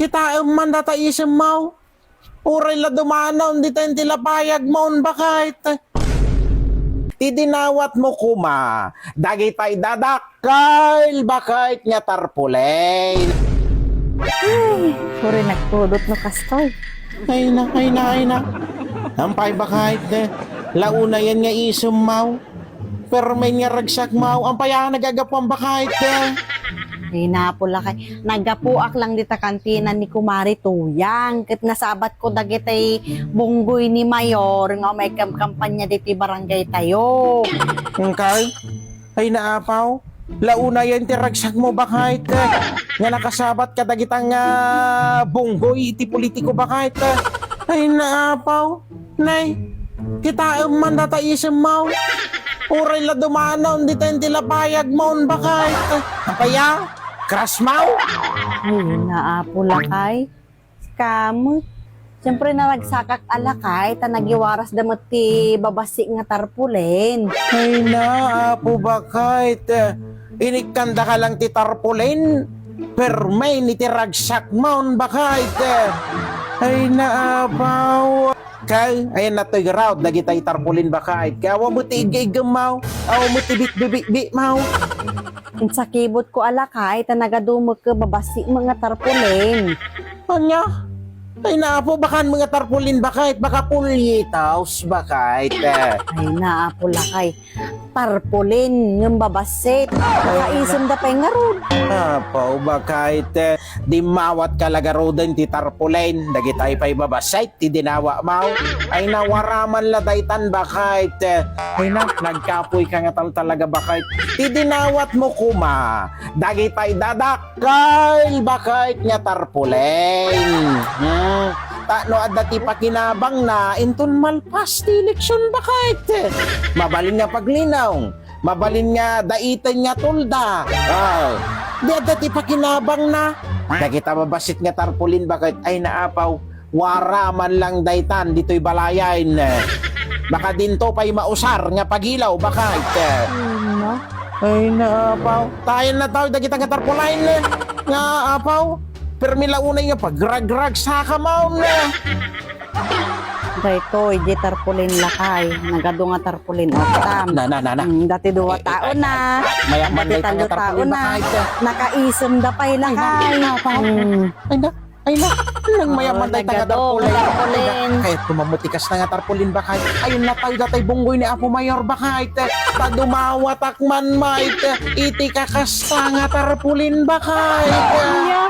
kita man data isem mau. Uray la dumanaw, di tayo tilapayag maun bakit? Tidinawat mo kuma, dagi tay dadakal, bakit nga tarpulay? Ay, puri nagpudot no kastoy. Ay na. Ampay bakit? Launa yan nga isem mau. Pero may nga ragsak mau, ampay nagagapang bakit? Ay napula kay nagapuak lang dita kantina ni Kumari Tuyang ket nasabat ko dagitay bunggoy ni Mayor nga may kampanya diti barangay tayo. Okay? Ay naapaw. Launa yan tiragsak mo bakit? Nga nakasabat ka dagitang bunggoy iti politiko bakit? Ay naapaw. Nay, kita man data isem mau. Uray la dumanaw, di tayo tilapayag maun bakit? Apaya? Crush mau? Ay naapula kay kamot. Siyempre naragsakak alakay ta nagiwaras damat ti babasi nga tarpulen. Ay naapo bakit? Inikanda ka lang ti tarpulin. Pero may nitiragsak maun bakit? Ay naapaw. Kay, ayan na to'y garaw, dagitay tarpulin bakit? Kaya mo ti igigam mau, awa mo ti bit mau. Sa kibot ko alakay ta nagadumog ka babasi mga tarpulen. Anya? Ay naapo bakan mga tarpulin bakit? Baka pulyitaws bakit? Ay naapula kay tarpulen ng babasit. Nakaisem da pay nga rod. Apo bakit? Di mawat kalagaro din ti tarpulin. Dagitay pa'y babasay, ti dinawa mau. Ay nawaraman ladaytan bakit? Ay na, nagkapoy ka nga talaga bakit? Ti dinawat mo kuma. Dagitay dadakal bakit nga tarpulin. Tano at dati pakinabang na intun malpas ti eleksyon bakit? Mabalin nga paglinaw, mabalin nga daitan nga tulda. Di at dati pakinabang na. Dagita mabasit nga tarpulin bakit? Ay naapaw, waraman lang daytan dito'y balayan. Baka dinto pa'y mausar nga pagilaw bakit? Ano? Ay naapaw, tayo na tao dagita nga tarpulain nga apaw. Pero milaunay nga pagrag-rag sa kamaw na. Dayto, di tarpulin lakay. Nagado nga tarpulin oktam. Na. Dati duwa tao na. Maya man Dati day talo tanga tao tarpulin na. bakit? Nakaisem da pay lakay. Ay na. Nang mayaman day tanga nagado, tarpulin. tarpulin. Kahit kumamutikas na nga tarpulin bakit? Ayun na tayo datay bunggoy ni Apo Mayor bakit? Tadumawa takman mait. Iti kakasta nga tarpulin bakit? Yeah.